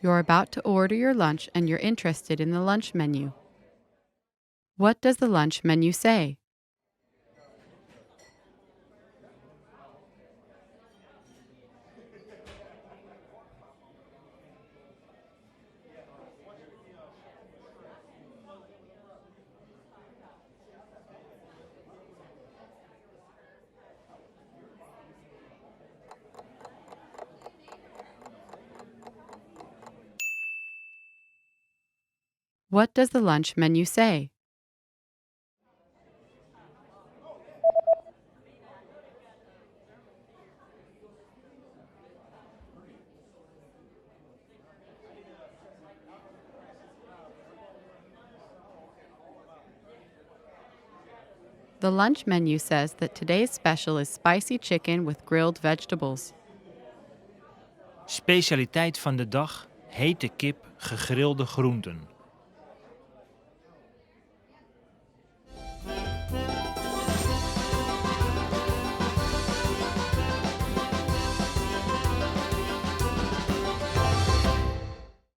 You're about to order your lunch and you're interested in the lunch menu. What does the lunch menu say? What does the lunch menu say? The lunch menu says that today's special is spicy chicken with grilled vegetables. Specialiteit van de dag: hete kip, gegrilde groenten.